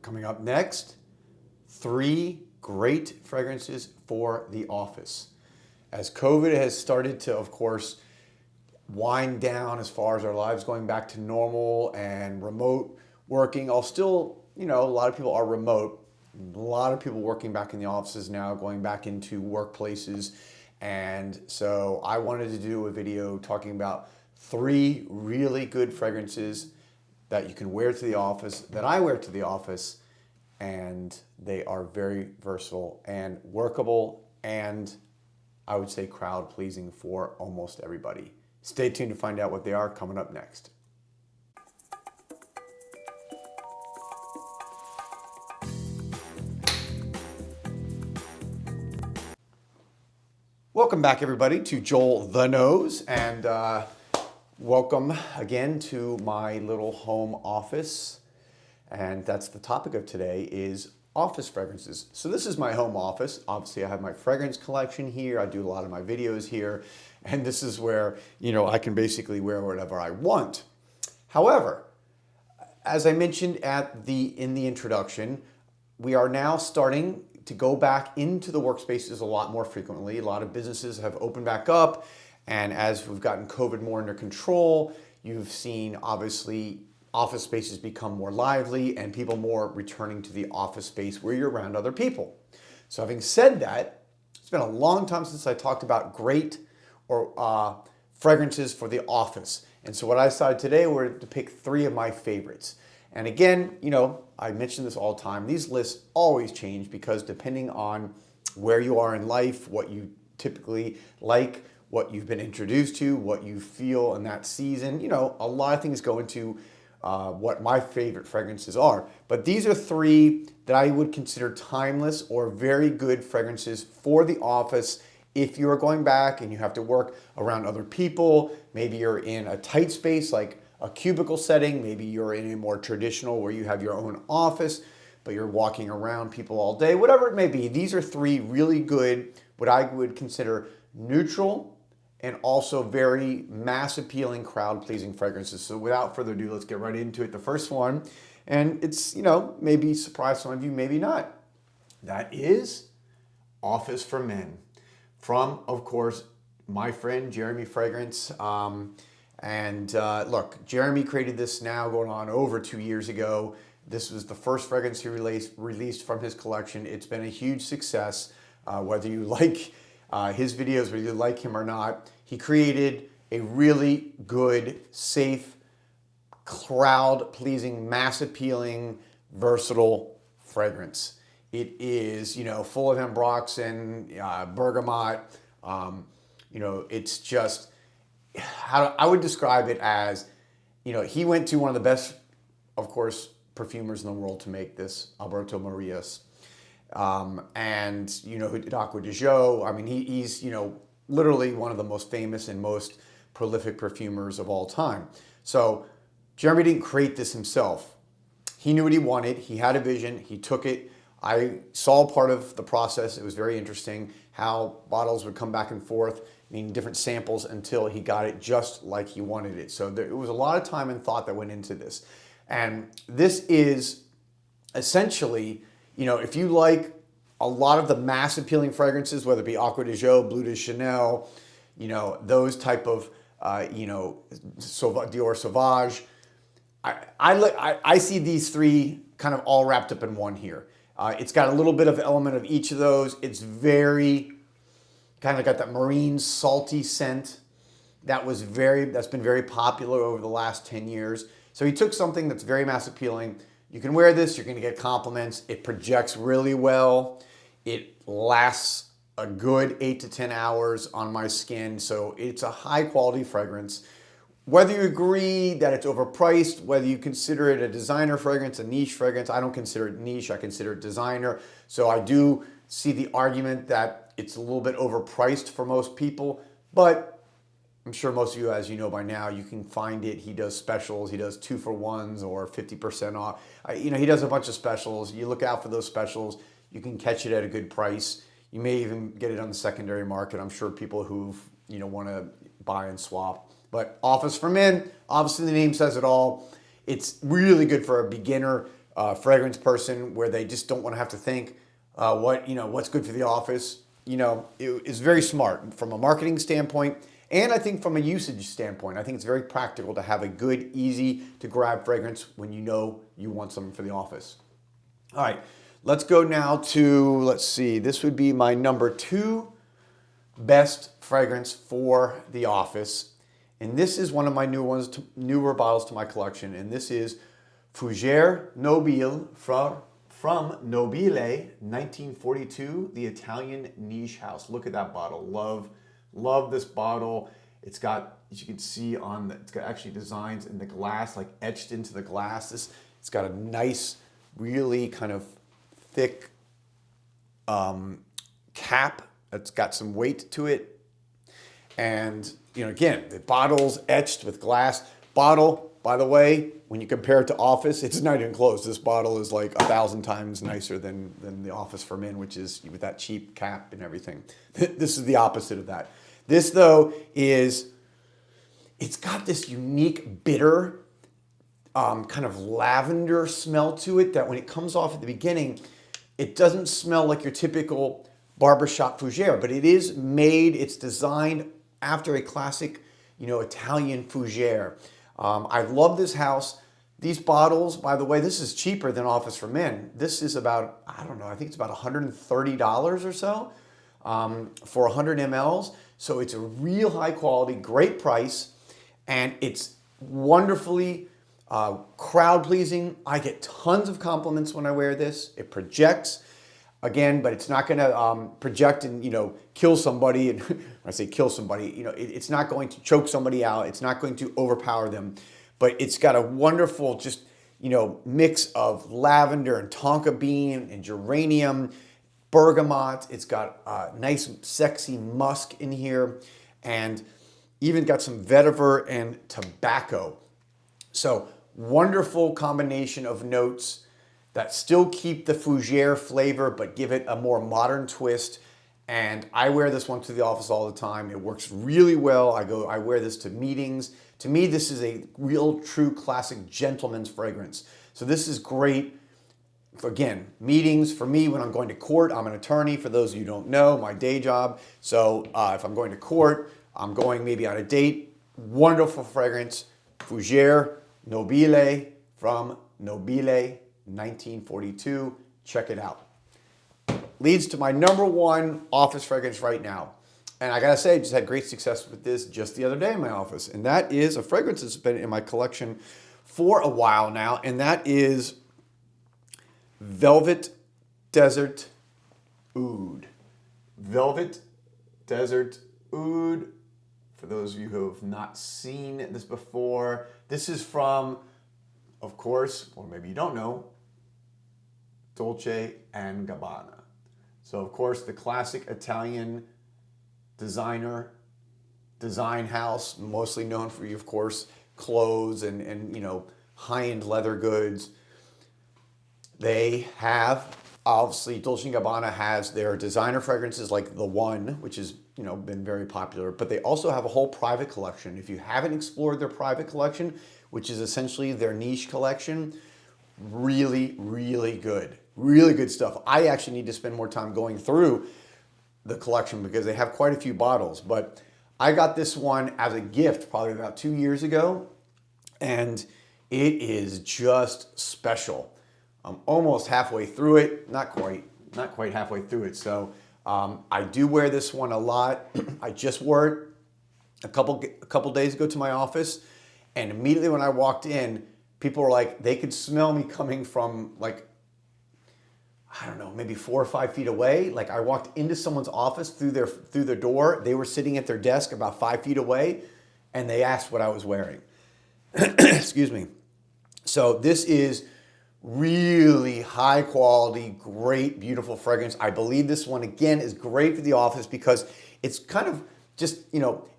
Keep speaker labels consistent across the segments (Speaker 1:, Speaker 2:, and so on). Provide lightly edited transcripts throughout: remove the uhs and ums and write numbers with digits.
Speaker 1: Coming up next, 3 great fragrances for the office. As COVID has started to, of course, wind down as far as our lives going back to normal and remote working, I'll still, a lot of people are remote. A lot of people working back in the offices now, going back into workplaces. And so I wanted to do a video talking about 3 really good fragrances that you can wear to the office, that I wear to the office, and they are very versatile and workable, and I would say crowd pleasing for almost everybody. Stay tuned to find out what they are coming up next. Welcome back, everybody, to JoelTheNose, and welcome again to my little home office. And that's the topic of today, is office fragrances. So this is my home office. Obviously, I have my fragrance collection here. I do a lot of my videos here, and this is where I can basically wear whatever I want. However, as I mentioned in the introduction, we are now starting to go back into the workspaces a lot more frequently. A lot of businesses have opened back up, and as we've gotten COVID more under control, you've seen obviously office spaces become more lively and people more returning to the office space where you're around other people. So having said that, it's been a long time since I talked about great fragrances for the office. And so what I decided today were to pick 3 of my favorites. And again, I mention this all the time. These lists always change because depending on where you are in life, what you typically like, what you've been introduced to, what you feel in that season, a lot of things go into what my favorite fragrances are. But these are 3 that I would consider timeless or very good fragrances for the office. If you are going back and you have to work around other people, maybe you're in a tight space like a cubicle setting, maybe you're in a more traditional where you have your own office, but you're walking around people all day, whatever it may be. These are 3 really good, what I would consider neutral and also very mass appealing, crowd pleasing fragrances. So without further ado, let's get right into it. The first one, and it's, maybe surprise some of you, maybe not. That is Office for Men from, of course, my friend Jeremy Fragrance. Look, Jeremy created this now going on over 2 years ago. This was the first fragrance he released from his collection. It's been a huge success, whether you like his videos, whether you like him or not. He created a really good, safe, crowd-pleasing, mass-appealing, versatile fragrance. It is, full of ambroxan, bergamot. It's just, I would describe it as, he went to one of the best, of course, perfumers in the world to make this, Alberto Marias. Who did Acqua di Gio. I mean, he's, literally one of the most famous and most prolific perfumers of all time. So Jeremy didn't create this himself. He knew what he wanted. He had a vision. He took it. I saw part of the process. It was very interesting how bottles would come back and forth, meaning different samples until he got it just like he wanted it. So there was a lot of time and thought that went into this. And this is essentially, if you like a lot of the mass appealing fragrances, whether it be Acqua di Gio, Bleu de Chanel, those type of, Dior Sauvage, I see these 3 kind of all wrapped up in one here. It's got a little bit of element of each of those. It's very, kind of got that marine salty scent that's been very popular over the last 10 years. So he took something that's very mass appealing. You can wear this, you're gonna get compliments. It projects really well. It lasts a good 8 to 10 hours on my skin. So it's a high quality fragrance. Whether you agree that it's overpriced, whether you consider it a designer fragrance, a niche fragrance, I don't consider it niche, I consider it designer. So I do see the argument that it's a little bit overpriced for most people, but I'm sure most of you, as you know by now, you can find it. He does specials. He does 2-for-1s or 50% off. He does a bunch of specials. You look out for those specials. You can catch it at a good price. You may even get it on the secondary market. I'm sure people who want to buy and swap. But Office for Men, obviously the name says it all. It's really good for a beginner fragrance person where they just don't want to have to think what's good for the office. It is very smart from a marketing standpoint, and I think from a usage standpoint. I think it's very practical to have a good, easy to grab fragrance when you know you want something for the office. All right, let's go now to, let's see, this would be my number 2 best fragrance for the office. And this is one of my newer bottles to my collection. And this is Fougere Nobile from Nobile, 1942, the Italian niche house. Look at that bottle. Love this bottle. It's got, as you can see it's got actually designs in the glass, like etched into the glass. It's got a nice, really kind of thick cap. It's got some weight to it. And, again, the bottle's etched with glass. Bottle, by the way, when you compare it to Office, it's not even close. This bottle is like 1,000 times nicer than the Office for Men, which is with that cheap cap and everything. This is the opposite of that. This, though, it's got this unique bitter kind of lavender smell to it that when it comes off at the beginning, it doesn't smell like your typical barbershop Fougere, but it's designed after a classic, Italian Fougere. I love this house. These bottles, by the way, this is cheaper than Office for Men. This is about, I don't know, I think it's about $130 or so for 100 mLs. So it's a real high quality, great price, and it's wonderfully crowd pleasing. I get tons of compliments when I wear this. It projects. Again, but it's not going to project and, kill somebody. And when I say kill somebody, it's not going to choke somebody out. It's not going to overpower them. But it's got a wonderful just, mix of lavender and tonka bean and geranium, bergamot. It's got a nice, sexy musk in here. And even got some vetiver and tobacco. So wonderful combination of notes that still keep the Fougere flavor, but give it a more modern twist. And I wear this one to the office all the time. It works really well. I wear this to meetings. To me, this is a real, true, classic gentleman's fragrance. So this is great. Again, meetings for me when I'm going to court. I'm an attorney, for those of you who don't know, my day job. So if I'm going to court, I'm going maybe on a date. Wonderful fragrance. Fougere Nobile from Nobile, 1942. Check it out. Leads to my number 1 office fragrance right now. And I gotta say, I just had great success with this just the other day in my office. And that is a fragrance that's been in my collection for a while now. And that is Velvet Desert Oud. Velvet Desert Oud. For those of you who have not seen this before, this is from, of course, or maybe you don't know, Dolce and Gabbana. So, of course, the classic Italian design house, mostly known for, of course, clothes and high-end leather goods. They have, obviously, Dolce & Gabbana has their designer fragrances like The One, which has been very popular, but they also have a whole private collection. If you haven't explored their private collection, which is essentially their niche collection, really, really good. Really good stuff. I actually need to spend more time going through the collection because they have quite a few bottles. But I got this one as a gift probably about 2 years ago, and it is just special. I'm almost halfway through it. Not quite halfway through it. So I do wear this one a lot. I just wore it a couple days ago to my office, and immediately when I walked in, people were like, they could smell me coming from I don't know, maybe 4 or 5 feet away. Like I walked into someone's office through their door. They were sitting at their desk about 5 feet away, and they asked what I was wearing. Excuse me. So this is really high quality, great, beautiful fragrance. I believe this one, again, is great for the office because it's kind of just,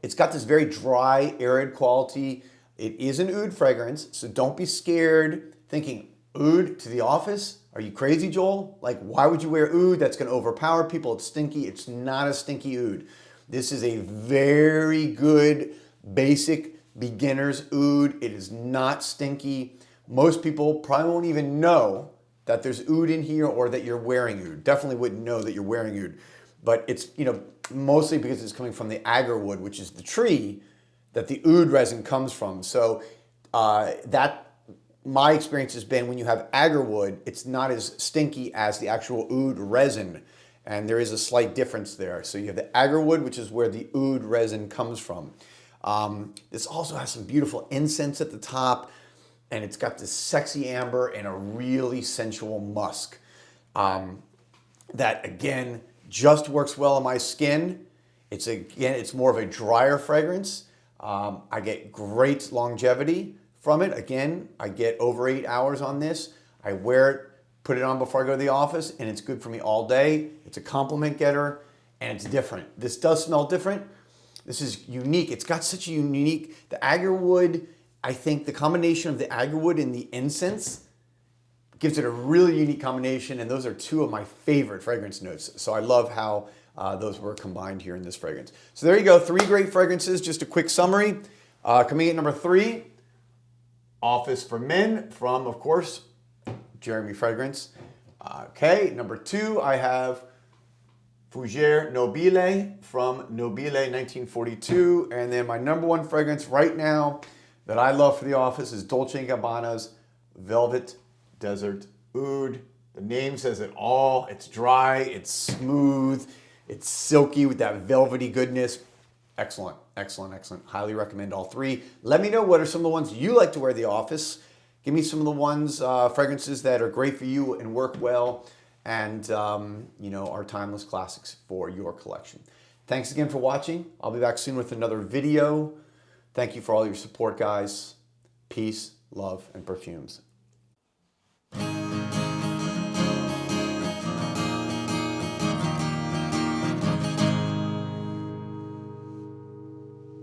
Speaker 1: it's got this very dry, arid quality. It is an oud fragrance, so don't be scared thinking, oud to the office? Are you crazy, Joel? Like, why would you wear oud? That's going to overpower people. It's stinky. It's not a stinky oud. This is a very good, basic beginner's oud. It is not stinky, most people probably won't even know that there's oud in here or that you're wearing oud. Definitely wouldn't know that you're wearing oud. But it's, mostly because it's coming from the agar wood, which is the tree that the oud resin comes from. So my experience has been when you have agar wood, it's not as stinky as the actual oud resin. And there is a slight difference there. So you have the agar wood, which is where the oud resin comes from. This also has some beautiful incense at the top, and it's got this sexy amber and a really sensual musk that, again, just works well on my skin. It's more of a drier fragrance. I get great longevity from it. Again, I get over 8 hours on this. I wear it, put it on before I go to the office, and it's good for me all day. It's a compliment getter, and it's different. This does smell different. This is unique. It's got such a unique, the agar wood, I think the combination of the agar wood and the incense gives it a really unique combination, and those are two of my favorite fragrance notes. So I love how those were combined here in this fragrance. So there you go, 3 great fragrances, just a quick summary. Coming in at number 3, Office for Men from, of course, Jeremy Fragrance. Okay, number 2, I have Fougere Nobile from Nobile 1942. And then my number 1 fragrance right now that I love for the office is Dolce & Gabbana's Velvet Desert Oud. The name says it all. It's dry, it's smooth, it's silky with that velvety goodness. Excellent, excellent, excellent. Highly recommend all 3. Let me know what are some of the ones you like to wear at the office. Give me some of the ones, fragrances that are great for you and work well, and are timeless classics for your collection. Thanks again for watching. I'll be back soon with another video. Thank you for all your support, guys. Peace, love, and perfumes.